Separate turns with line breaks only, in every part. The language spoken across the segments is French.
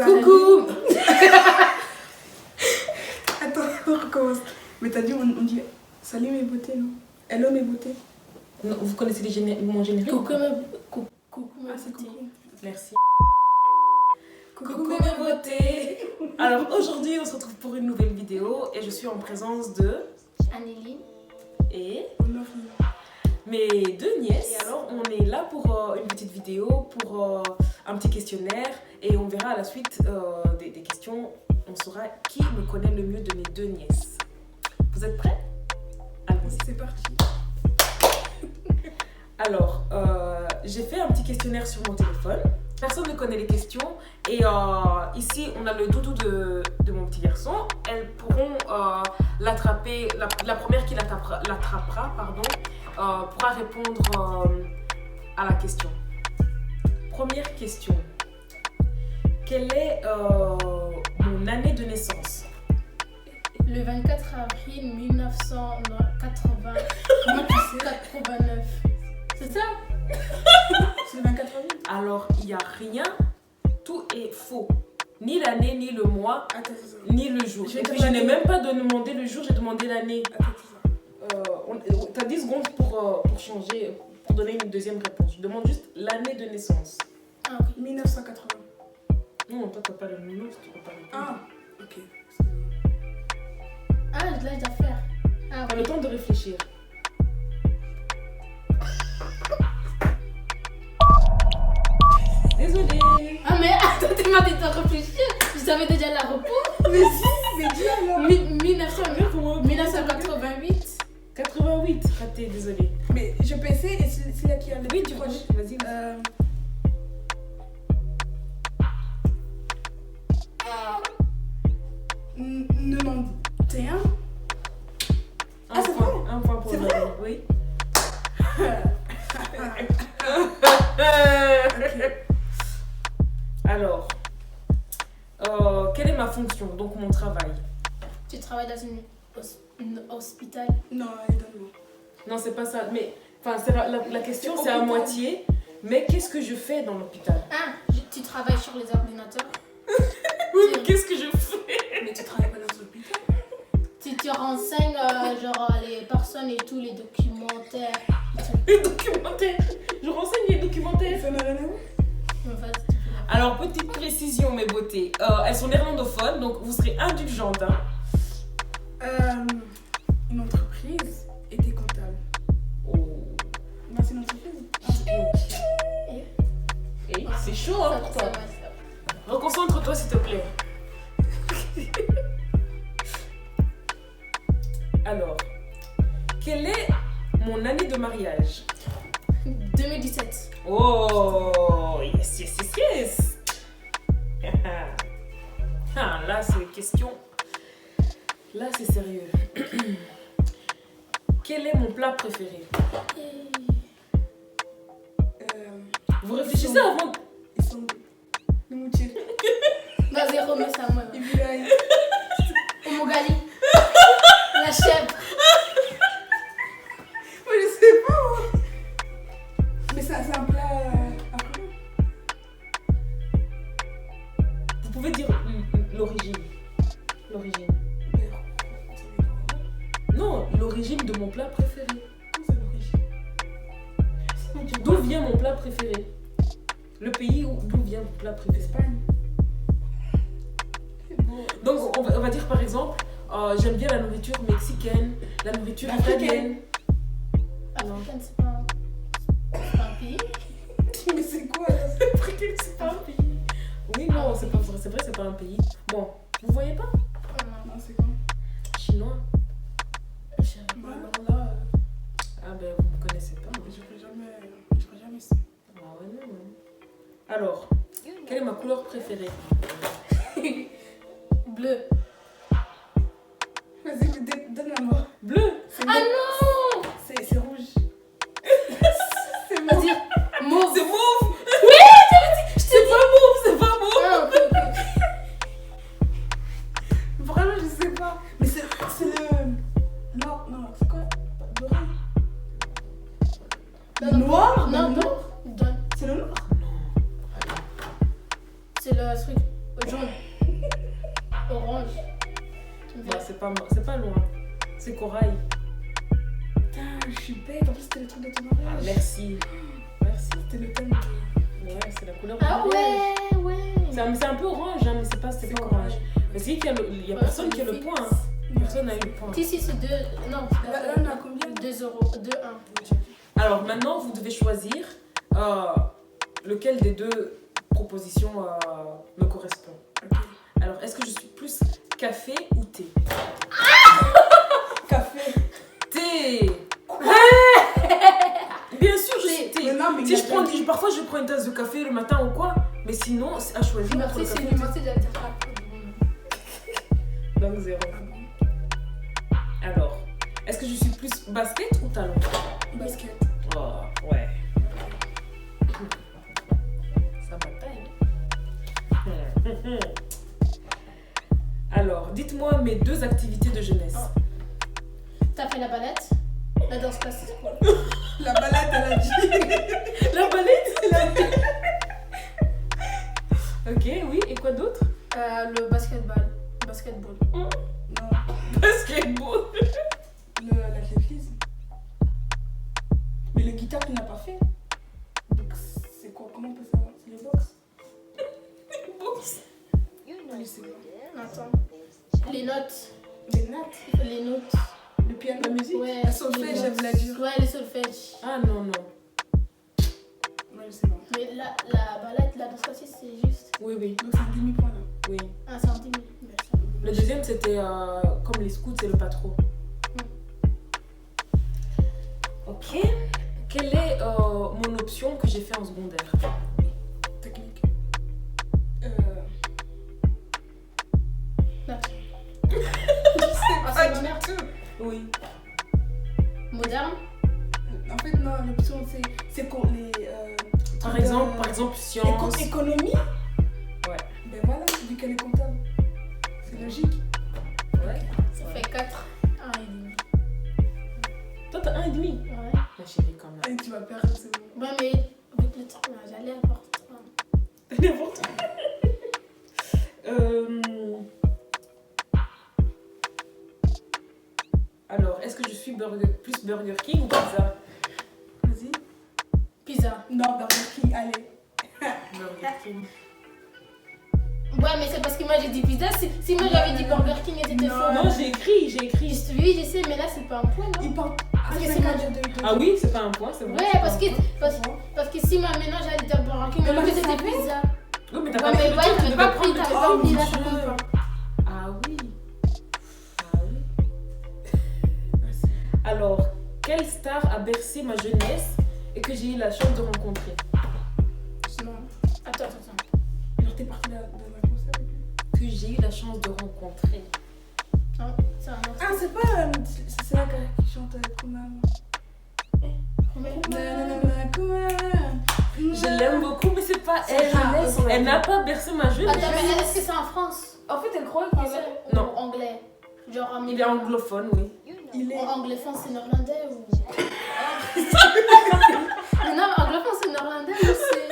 Coucou.
Attends, on recommence. Mais t'as dit, on dit salut mes beautés, non? Hello mes beautés.
Non, vous connaissez mon générique?
Coucou mes
c'est
beautés.
coucou.
Merci.
Coucou
mes beautés. Alors aujourd'hui, on se retrouve pour une nouvelle vidéo et je suis en présence de
Anélie.
et
Honneur.
mes deux nièces. Et alors, on est là pour une petite vidéo, pour un petit questionnaire et on verra à la suite des questions. On saura qui me connaît le mieux de mes deux nièces. Vous êtes prêts? Allons-y.
C'est parti.
Alors, j'ai fait un petit questionnaire sur mon téléphone. Personne ne connaît les questions. Et ici, on a le doudou de mon petit garçon. Elles pourront l'attraper. La première qui l'attrapera, pourra répondre à la question. Première question. Quelle est mon année de naissance?
Le 24 avril 1989. C'est ça?
C'est le 24 avril.
Alors, il n'y a rien. Tout est faux. Ni l'année, ni le mois,
Attends, c'est ça.
ni le jour.
Je
Et
vais
puis,
te
je n'ai
demander-
même pas demandé le jour, j'ai demandé l'année.
Attends, c'est ça.
Tu as 10 secondes pour changer, pour donner une deuxième réponse. Je demande juste l'année de naissance.
Ah, ok.
1980.
Non, toi, tu n'as pas le numéro, tu peux pas répondre.
Ah, ok.
Ah, je l'ai déjà fait. Ah,
Tu as le temps de réfléchir. Désolée.
Ah, mais attends, tu m'as dit de réfléchir. Je savais déjà la réponse.
Mais si, mais dis alors.
1988.
88, raté, désolée.
Mais je peux essayer et c'est là qui a le
Oui, tu vois, vas-y.
Euh... 91. Ah, c'est vrai?
Un point pour
C'est
Marie,
vrai?
oui. Alors, quelle est ma fonction, donc mon travail?
Tu travailles dans une hôpital.
Non, allez, donne-moi.
Non, c'est pas ça. Mais enfin, la question, c'est à
hôpital.
moitié. Mais qu'est-ce que je fais dans l'hôpital?
Ah, tu travailles sur les ordinateurs.
Oui, mais qu'est-ce que je fais?
Mais tu travailles pas dans l'hôpital?
Tu renseignes genre les personnes et tous les documentaires.
Les documentaires. Je renseigne les documentaires.
Ça n'a rien à voir?
Vas-y, tu peux.
Alors, petite précision, mes beautés. Elles sont néerlandophones, donc vous serez indulgentes. Hein.
Une entreprise était comptable.
Oh.
Non, c'est une entreprise.
Et c'est chaud, hein, pour toi. Reconcentre-toi, s'il te plaît. Alors, quelle est mon année de mariage?
2017.
Oh, yes, yes, yes, yes. Ah, là, c'est une question. Là, c'est sérieux. Quel est mon plat préféré? Vous réfléchissez avant.
Ils sont le moutier.
Vas-y, remets ça à moi.
Et puis là,
Omogali. La chèvre.
moi je sais pas. Moi. Mais ça, c'est un plat à quoi?
Vous pouvez dire l'origine. L'origine. Non, l'origine de mon plat préféré.
C'est l'origine.
D'où vient mon plat préféré? Le pays d'où vient mon plat préféré?
Espagne.
Donc, on va dire par exemple, j'aime bien la nourriture mexicaine, la nourriture italienne.
Africaine, c'est pas un pays.
Mais c'est quoi là?
Africaine, c'est pas un pays. Oui, non, c'est pas vrai, c'est pas un pays. Bon, vous voyez pas?
Non, c'est quoi?
Chinois.
Bah alors là,
Ah ben, vous ne connaissez pas.
je ferai jamais ça.
Ah ouais, non, non. Alors, quelle est ma couleur préférée?
Bleu.
Vas-y, mais donne-la-moi.
Bleu.
Ah non!
C'est rouge. C'est
Vas-y, mauve.
C'est mauve.
C'est pas
C'est pas mauve.
Ah, ok, ok.
Vraiment, je sais pas. Mais c'est le. Non, c'est quoi? Doré. Le noir?
Non, non.
C'est le noir?
C'est le truc. Jaune. Orange.
Bah, c'est pas loin. C'est corail.
Putain, je suis bête. En plus, c'était le truc de ton
Ah,
mariage.
merci. Merci.
C'était le thème.
Ouais, c'est la couleur
Ah
du mariage.
ouais.
C'est un peu orange, hein, mais c'est pas orange. Mais c'est qu'il y a personne qui a le point. Hein. Personne n'a eu le point.
Ici, c'est 2. Non,
Là, on a combien?
2 euros. 2-1.
Alors maintenant, vous devez choisir lequel des deux propositions me correspond. Alors, est-ce que je suis plus café ou thé?
Café.
Thé. Bien sûr, je suis thé.
Mais non, mais
Si parfois je prends une tasse de café le matin ou quoi, mais sinon, c'est à choisir entre le
Merci,
café
c'est
ou
moi, c'est déjà
donc 0. Alors, est-ce que je suis plus basket ou talon?
Basket.
Oh, ouais. Ça bataille. Alors, dites-moi mes 2 activités de jeunesse.
T'as fait la balette? La danse classique.
La balade, elle a dit.
La balette? Ok, oui. Et quoi d'autre?
Le basketball. Basketball.
Non.
Basketball.
L'athlétisme. Mais le guitare, tu n'as pas fait. Donc, c'est quoi? Comment on peut savoir? C'est le boxe.
Boxe.
Je sais pas.
Attends. Les notes.
Les notes.
Les notes.
Le piano.
La musique?
Ouais.
Le solfège, j'aime la dire.
Ouais, le solfège.
Ah non, non.
Ouais, je sais pas.
Mais la balette, la danse classique, c'est juste.
Oui, oui.
Donc, c'est un demi-point là.
Oui.
Ah, c'est un 10 000. Merci.
Le deuxième, c'était comme les scouts, c'est le patron. Ok. Quelle est mon option que j'ai fait en secondaire?
Technique.
Ah, c'est moderne.
Oui.
Moderne.
En fait, non, l'option, c'est qu'on les.
Par exemple, sciences.
Économie.
Ouais.
Ben voilà, vu qu'elle est comptable. C'est logique.
Ouais.
Ça fait 4. 1,5.
Toi, t'as 1,5.
Ouais.
Ma chérie, quand même.
Et tu vas perdre, c'est bon.
Ouais, mais avec le temps, là, j'allais avoir 3.
N'importe quoi. Alors, est-ce que je suis plus Burger King ou pizza?
Vas-y.
Pizza.
Non, Burger King, allez.
Burger King.
Ouais, mais c'est parce que moi j'ai dit pizza. Si moi j'avais dit Burger King et t'étais
Non.
faux.
Non, j'ai écrit.
Oui, je sais, mais là c'est pas un point, non?
Il parle.
Parce que c'est moi.
Ah oui, c'est pas un point, c'est vrai.
Ouais, parce que si moi maintenant j'allais dire Burger King,
Mais
mais
moi,
c'était
c'est
pizza.
Oui, mais
Ouais,
t'as
mais
pas pris le temps, tu
t'avais
devais
pas
prendre
pris,
le
t'avais
temps.
pas pris, là
mon
ça compte
Dieu.
pas.
Ah oui. Ah oui. Alors, quelle star a bercé ma jeunesse et que j'ai eu la chance de rencontrer?
Non.
Attends.
Genre, t'es parti dans un concert avec lui.
Que j'ai eu la chance de rencontrer.
Non, c'est un autre.
Ah, c'est pas. C'est la qui chante Kumam.
Je l'aime beaucoup, mais c'est pas
C'est
elle.
jeunesse,
Elle n'a pas bercé ma jeunesse.
Attends, mais est-ce que c'est en France?
En fait, elle croit qu'il
Français
est.
ou
Non.
anglais? Genre en
Il est anglophone, oui.
Il est.
anglophone c'est néerlandais ou. Non, anglophone c'est néerlandais ou c'est.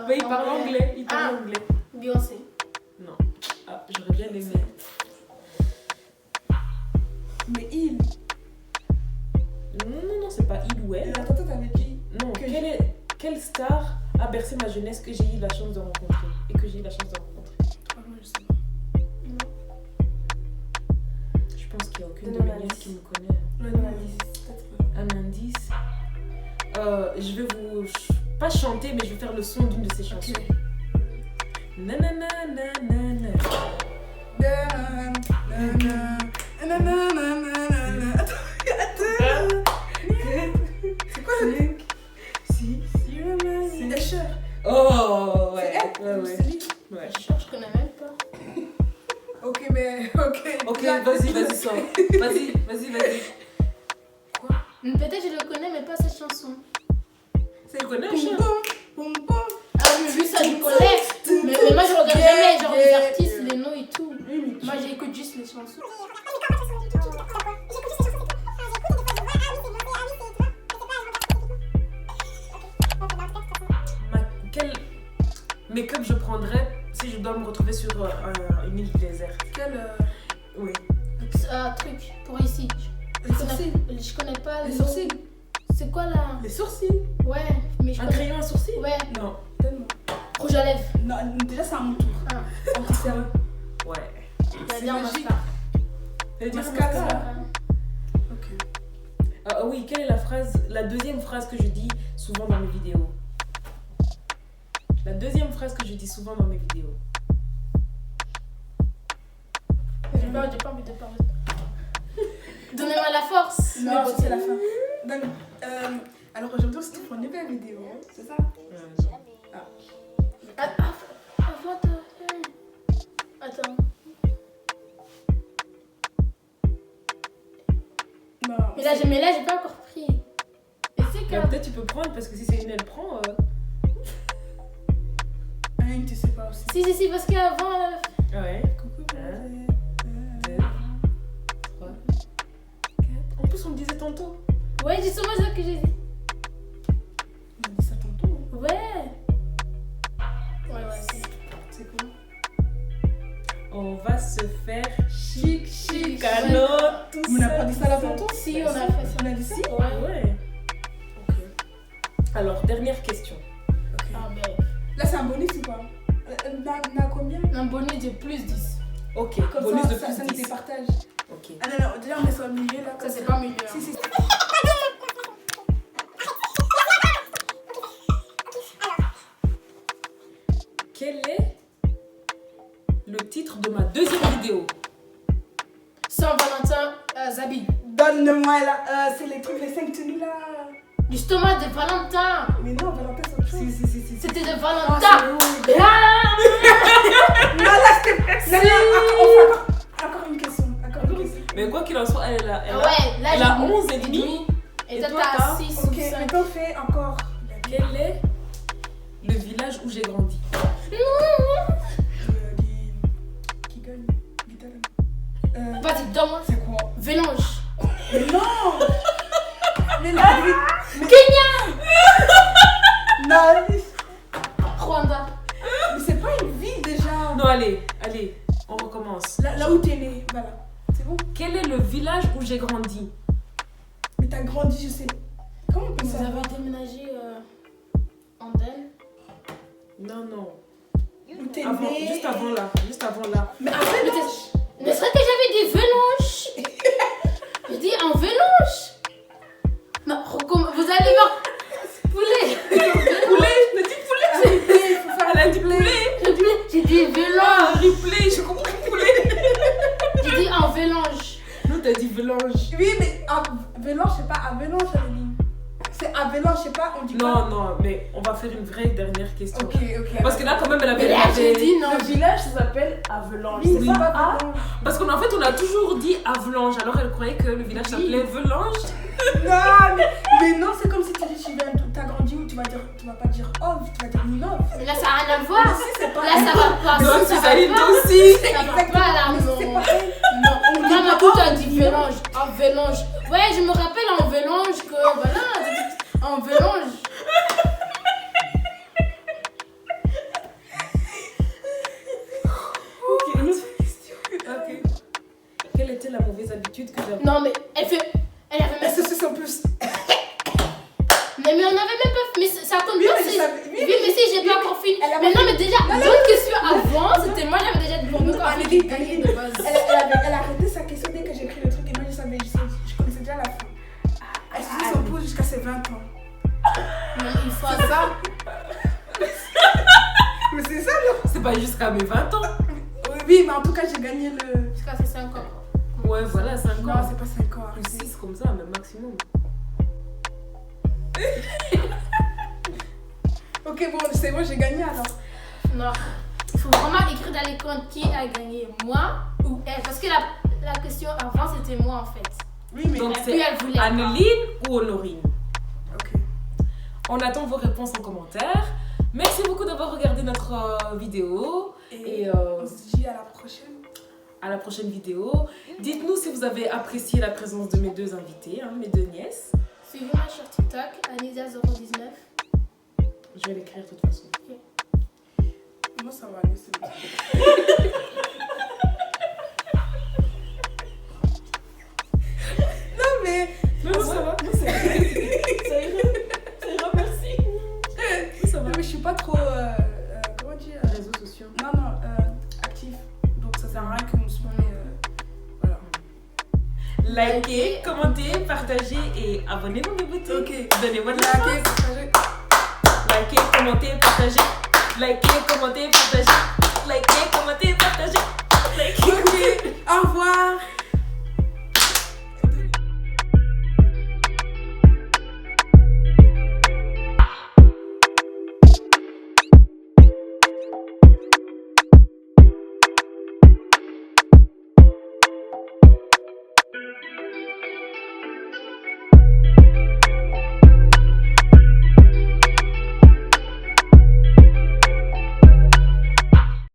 Mais il parle anglais. Il parle
Ah.
anglais.
Beyoncé.
Non. Ah, j'aurais bien aimé.
Mais il.
Non, c'est pas il ou elle.
La tata t'avait dit.
Non,
Que
quelle star a bercé ma jeunesse que j'ai eu la chance de rencontrer et que j'ai eu la chance de rencontrer?
Ah, moi, je sais pas.
Je pense qu'il n'y a aucune de
Donne-moi
mes
un
nièces
indice.
qui me connaît.
Ouais, non, peut-être.
Un indice. Je vais vous pas chanter, mais je vais faire le son d'une de ces chansons. Nanana, nanana.
C'est quoi le truc?
Si.
C'est Usher.
Oh, ouais.
C'est elle?
Ouais,
C'est lui?
ouais.
Je connais même pas.
Ok, mais. Ok.
Ok, vas-y, sors. Vas-y.
Peut-être je le connais, mais pas cette chanson.
Tu connais
Poum,
Usher?
poum, poum, poum.
Ah oui, mais lui ça je connais. Mais moi je regarde jamais genre les artistes, les noms et tout. Moi j'écoute juste les chansons.
Quel make-up je prendrais si je dois me retrouver sur une île déserte.
Quel.
Oui.
Truc pour ici.
Les sourcils.
Je connais pas
Les sourcils.
C'est quoi là?
Les sourcils.
Ouais, mais je
Un
connais.
crayon à sourcil?
Ouais,
Non.
Tellement.
rouge à lèvres.
Non, déjà, c'est à mon tour.
Ah.
En plus, sérieux.
Ouais.
J'allais dire
magique.
mascara.
Elle dit
Mascara.
mascara.
Ok.
Oui, quelle est la deuxième phrase que je dis souvent dans mes vidéos? La deuxième phrase que je dis souvent dans mes vidéos.
J'ai pas envie de parler. Donnez-moi la force.
Non, ça, c'est la fin. Donc, alors aujourd'hui, c'est pour une nouvelle vidéo, c'est ça?
Avant de... Attends.
Non.
Mais là, j'ai pas encore pris. Et c'est
Mais
que...
peut-être tu peux prendre parce que si c'est une, elle prend.
Tu sais pas aussi.
Si, parce qu'avant...
Ouais.
Coucou.
2, 3, 4. En plus, on le disait tantôt.
Ouais, j'ai sûrement ça que j'ai dit.
On a dit ça tantôt.
Ouais. Ouais,
C'est quoi?
On va se faire
Chic.
chicano tout
On n'a
seul.
pas dit ça là tantôt?
Si, on a fait ça.
On a dit si?
Ouais.
Ouais.
Ok.
Alors, dernière question.
Ok.
Ah ben,
Là, c'est un bonus ou pas? On a combien?
un bonus de plus 10.
Ok,
Comme
bonus
ça,
de
ça
plus
nous
10.
départage.
Ok.
Ah non, déjà on est sur le milieu là.
Ça, c'est pas mieux.
Si, si.
Quel est le titre de ma deuxième vidéo?
Saint-Valentin, Zabi.
Donne-moi là. C'est les trucs, les 5 tenues là.
Justement, de Valentin.
Mais non, Valentin, c'est autre chose. Si.
C'était de
Ah,
Valentin.
c'est
Ah
non, là, c'était. Non, encore une question.
Mais quoi qu'il en soit, elle a
ouais, là,
elle a
j'ai
11 et demi.
Et
Et
toi,
toi,
t'as
t'as
6
Ok,
ou 5.
maintenant fais encore.
Quel est le village où j'ai grandi?
Qui gagne?
Vas-y, donne-moi.
C'est quoi?
Vélange.
Mais non. Mais non.
Kenya.
Non,
Rwanda.
mais c'est pas une ville déjà.
Non, allez, on recommence.
Là où t'es né, voilà. C'est bon?
Quel est le village où j'ai grandi?
Mais t'as grandi, je sais. Comment on peut
Vous
savoir?
avez déménagé en Den.
Non.
Où t'es
Avant,
né?
juste avant là.
Mais après, non.
Mais c'est vrai que j'avais dit Vélange. J'ai dit en Vélange. Non, vous allez voir. Poulet.
Poulet, je me dis poulet.
Il faut faire
Elle a dit poulet.
J'ai dit Vélange.
Replay, j'ai compris poulet.
J'ai dit en Vélange.
Non, t'as dit Vélange.
Oui, mais à Vélange, c'est pas à Vélange, Amélie. C'est à Vélange, je sais pas, on dit pas.
Non, mais on va faire une vraie dernière question.
Ok.
Parce que là, quand même, elle
Mais
avait.
là, j'ai dit non.
Le village, ça s'appelle Avelange.
Oui,
C'est
c'est
pas
pas
A.
Vélange.
Parce qu'en fait, on a toujours dit Avelange. Alors, elle croyait que le village s'appelait Velange.
Non, mais non, c'est comme si tu dis tu viens, t'as grandi où tu vas pas dire Ov, tu vas dire Ninov.
Mais là, ça n'a rien à voir.
Mais si, c'est pas.
Là, ça va pas.
Non,
Ça
c'est
va
Saline
pas.
aussi.
Ça va pas là,
Mais
non.
c'est pareil.
Non,
On dit
maman,
pas
tout a
Ov,
dit
on dit
Vélange. En Vélange. Ouais, je me rappelle en Vélange que voilà. En Vélange.
Ok, une autre question. Ok. Quelle était la mauvaise habitude que j'avais?
Non, mais elle avait
Mais
même.
c'est en plus.
Mais on avait même pas. Mais ça compte
Oui,
pas
mais je
si.
savais- oui,
Oui, mais si j'ai pas encore fini.
Elle a
Mais
pas
non, mais déjà, l'autre question avant, c'était moi, j'avais déjà demandé
Non,
quand
elle
j'ai
dit-
gagné de base.
Elle a arrêté sa question dès que j'ai pris le truc et moi je connaissais déjà la fin. Elle suit son pouce jusqu'à ses 20 ans.
Non, il faut ça.
Mais c'est ça, non?
C'est pas jusqu'à mes 20 ans.
Oui, mais en tout cas, j'ai gagné le.
Jusqu'à ses 5 ans.
Ouais, voilà, 5
Non,
ans.
c'est pas 5 ans.
Plus 6 comme ça, mais maximum.
Ok, bon, c'est bon, j'ai gagné alors.
Non. Il faut vraiment écrire dans les comptes qui a gagné, moi ou elle. Parce que la question avant, c'était moi en fait.
Oui, mais.
Donc,
Et
c'est
puis elle voulait.
Anneline ou Honorine?
Ok.
On attend vos réponses en commentaire. Merci beaucoup d'avoir regardé notre vidéo. Et
on se dit à la prochaine.
à la prochaine vidéo. Dites-nous si vous avez apprécié la présence de mes deux invités, mes deux nièces.
Suivez-moi sur TikTok, Anisia019.
Je vais l'écrire de toute façon.
Moi, ça va aller, c'est bon. Non, mais.
Non, ça va.
Non, c'est vrai.
Ça ira, merci.
Ça va.
Non, mais je suis pas trop. Comment dire
Réseaux sociaux.
Non, actif. Donc, ça sert à rien que vous me suivez. Voilà.
Likez, commentez, partagez et abonnez-vous mes boutiques.
Ok.
Donnez-moi de la
Likez, partagez.
Likez, commentez, partagez. Likez, commentez, partagez.